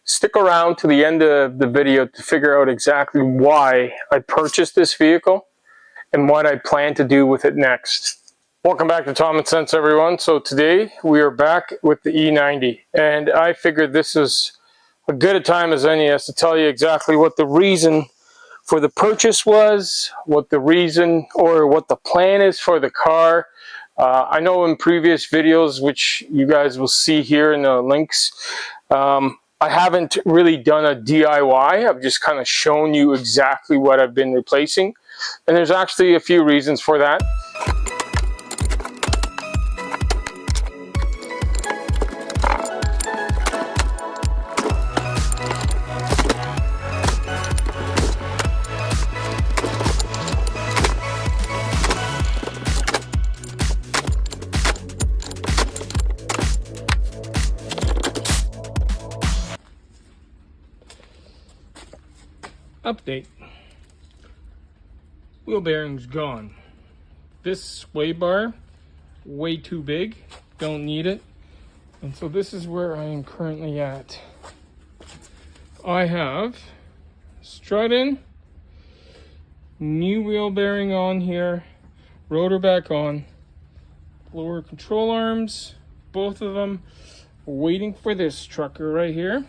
stick around to the end of the video to figure out exactly why I purchased this vehicle and what I plan to do with it next. Welcome back to Tom and Sense, everyone. So today we are back with the E90, and I figured this is a good a time as any as to tell you exactly what the reason for the purchase was, what the reason or what the plan is for the car. I know in previous videos, which you guys will see here in the links, I haven't really done a DIY. I've just kind of shown you exactly what I've been replacing. And there's actually a few reasons for that. Update. Wheel bearings gone. This sway bar, way too big, don't need it. And so this is where I am currently at. I have strut in, new wheel bearing on here, rotor back on, lower control arms, both of them, waiting for this trucker right here.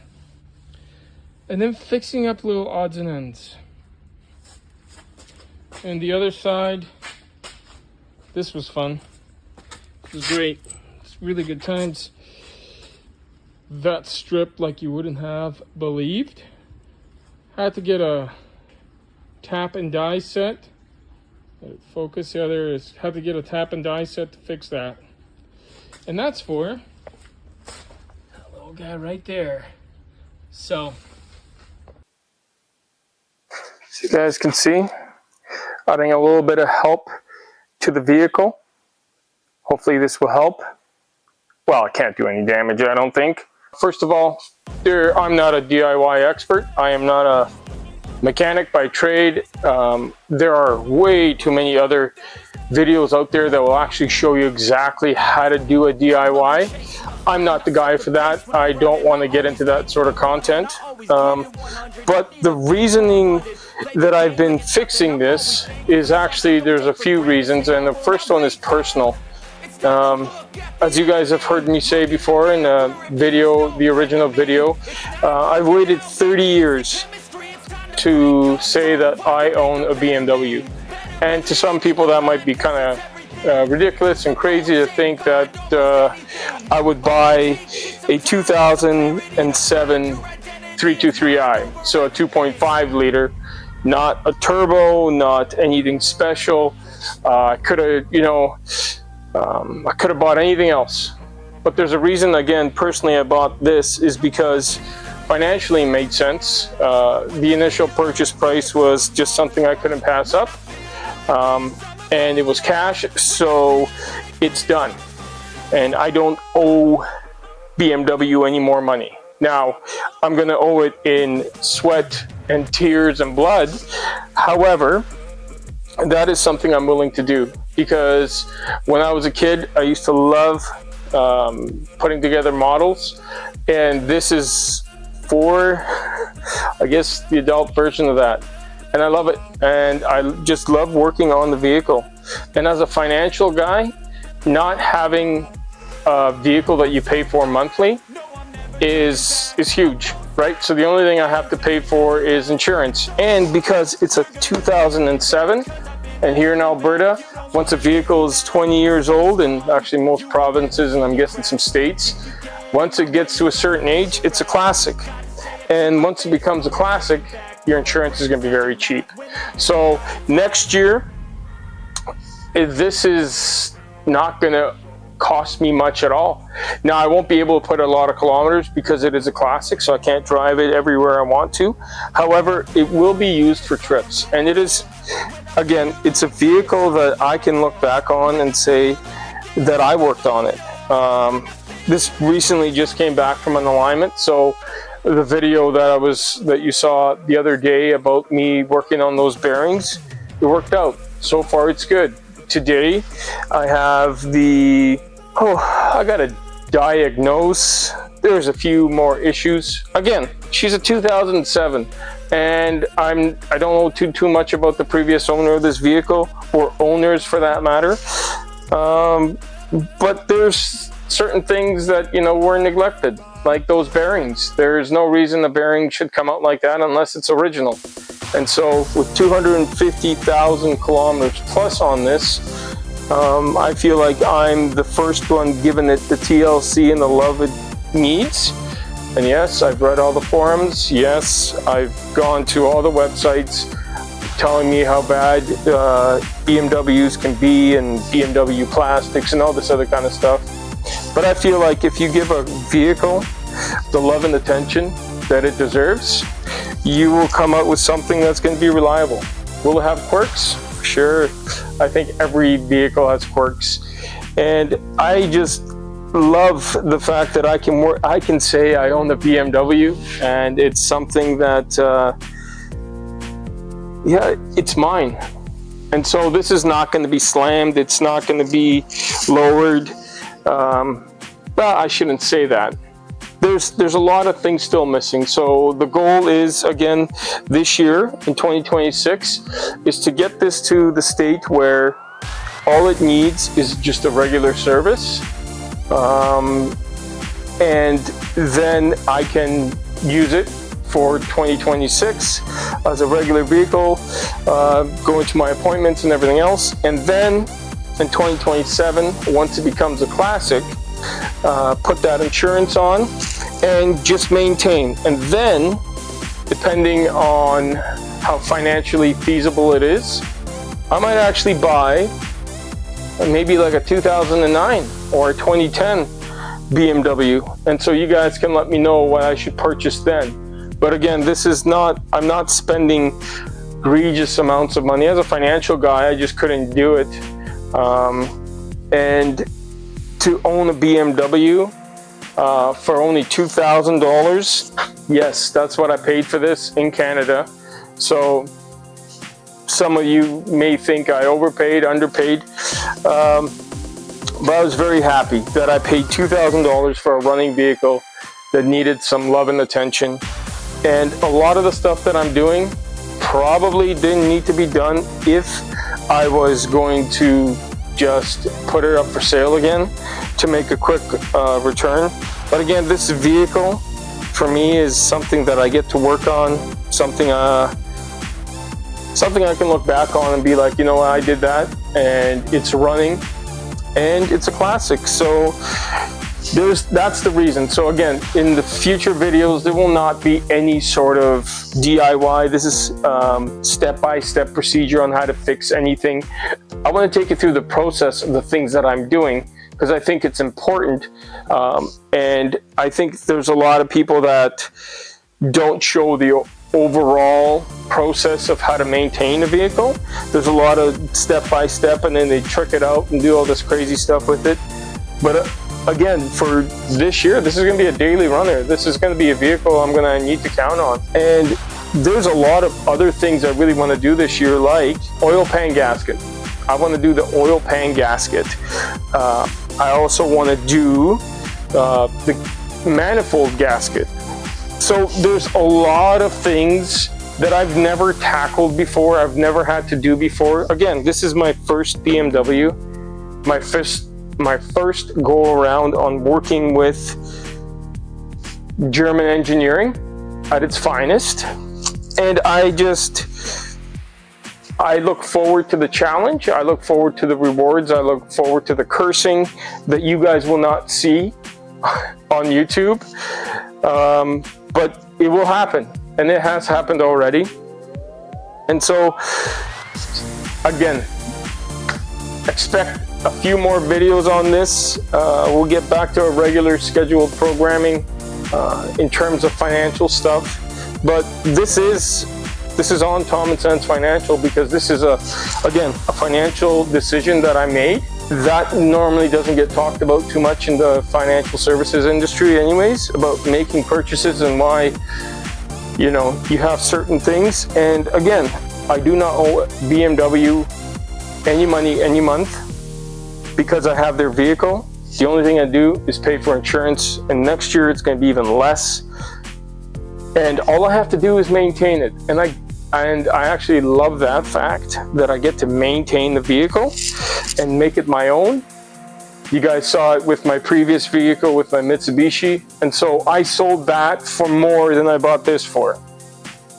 And then fixing up little odds and ends. And the other side, this was fun. This was great. It's really good times. That strip like you wouldn't have believed. Had to get a tap and die set. Focus, the other is had to get a tap and die set to fix that. And that's for that little guy right there. So you guys can see, adding a little bit of help to the vehicle. Hopefully this will help. Well, it can't do any damage, I don't think. First of all, I'm not a DIY expert. I am not a mechanic by trade. There are way too many other videos out there that will actually show you exactly how to do a DIY. I'm not the guy for that. I don't want to get into that sort of content. But the reasoning that I've been fixing this is actually, there's a few reasons, and the first one is personal. As you guys have heard me say before in the original video, I've waited 30 years to say that I own a BMW. And to some people that might be kind of ridiculous and crazy to think that I would buy a 2007 323i, so a 2.5 liter, not a turbo, not anything special. I could have, I could have bought anything else. But there's a reason, again, personally I bought this is because financially it made sense. The initial purchase price was just something I couldn't pass up. And it was cash, so it's done. And I don't owe BMW any more money. Now, I'm gonna owe it in sweat and tears and blood. However, that is something I'm willing to do, because when I was a kid, I used to love putting together models, and this is for, I guess, the adult version of that. And I love it, and I just love working on the vehicle. And as a financial guy, not having a vehicle that you pay for monthly is huge, right? So the only thing I have to pay for is insurance. And because it's a 2007, and here in Alberta, once a vehicle is 20 years old, and actually most provinces, and I'm guessing some states, once it gets to a certain age, it's a classic. And once it becomes a classic, your insurance is going to be very cheap. So next year, this is not going to cost me much at all. Now, I won't be able to put a lot of kilometers because it is a classic, so I can't drive it everywhere I want to. However, it will be used for trips. And it is, again, it's a vehicle that I can look back on and say that I worked on it. This recently just came back from an alignment, so the video that you saw the other day about me working on those bearings, it worked out. So far it's good. Today I have I gotta diagnose. There's a few more issues. Again, she's a 2007, and I don't know too much about the previous owner of this vehicle, or owners for that matter. But there's certain things that, you know, were neglected, like those bearings. There's no reason the bearing should come out like that unless it's original. And so with 250,000 kilometers plus on this, I feel like I'm the first one giving it the TLC and the love it needs. And yes, I've read all the forums. Yes, I've gone to all the websites telling me how bad BMWs can be, and BMW plastics and all this other kind of stuff. But I feel like if you give a vehicle the love and attention that it deserves, you will come out with something that's going to be reliable. Will it have quirks? Sure. I think every vehicle has quirks. And I just love the fact that I can say I own a BMW, and it's something that yeah, it's mine. And so this is not going to be slammed, it's not going to be lowered. Well, I shouldn't say that. There's a lot of things still missing. So the goal is, again, this year in 2026 is to get this to the state where all it needs is just a regular service, and then I can use it for 2026 as a regular vehicle, going to my appointments and everything else. And then in 2027, once it becomes a classic, put that insurance on and just maintain. And then, depending on how financially feasible it is, I might actually buy maybe like a 2009 or a 2010 BMW. And so you guys can let me know what I should purchase then. But again, this is not, I'm not spending egregious amounts of money. As a financial guy, I just couldn't do it. And to own a BMW for only $2,000, yes, that's what I paid for this in Canada. So some of you may think I overpaid, underpaid, but I was very happy that I paid $2,000 for a running vehicle that needed some love and attention. And a lot of the stuff that I'm doing probably didn't need to be done if I was going to just put it up for sale again to make a quick return. But again, this vehicle for me is something that I get to work on, something I can look back on and be like, you know what, I did that, and it's running, and it's a classic. So that's the reason. So again, in the future videos, there will not be any sort of DIY. This is step-by-step procedure on how to fix anything. I want to take you through the process of the things that I'm doing, because I think it's important. And I think there's a lot of people that don't show the overall process of how to maintain a vehicle. There's a lot of step-by-step, and then they trick it out and do all this crazy stuff with it. But again, for this year, this is going to be a daily runner. This is going to be a vehicle I'm going to need to count on. And there's a lot of other things I really want to do this year, like oil pan gasket. I want to do the oil pan gasket. I also want to do the manifold gasket. So there's a lot of things that I've never tackled before, I've never had to do before. Again, this is my first BMW, my first go around on working with German engineering at its finest. And I look forward to the challenge. I look forward to the rewards. I look forward to the cursing that you guys will not see on YouTube. But it will happen, and it has happened already. And so, again, expect a few more videos on this. We'll get back to our regular scheduled programming in terms of financial stuff. But this is on Tom and Sense Financial, because this is again a financial decision that I made that normally doesn't get talked about too much in the financial services industry anyways, about making purchases and why, you know, you have certain things. And again, I do not owe BMW any money any month because I have their vehicle. The only thing I do is pay for insurance, and next year it's going to be even less. and all I have to do is maintain it. And I actually love that fact that I get to maintain the vehicle and make it my own. You guys saw it with my previous vehicle with my Mitsubishi, and so I sold that for more than I bought this for.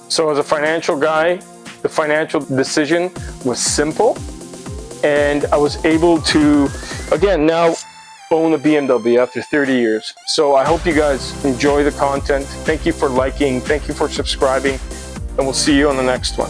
So as a financial guy, the financial decision was simple, and I was able to, again, now own a BMW after 30 years. So I hope you guys enjoy the content. Thank you for liking, thank you for subscribing, and we'll see you on the next one.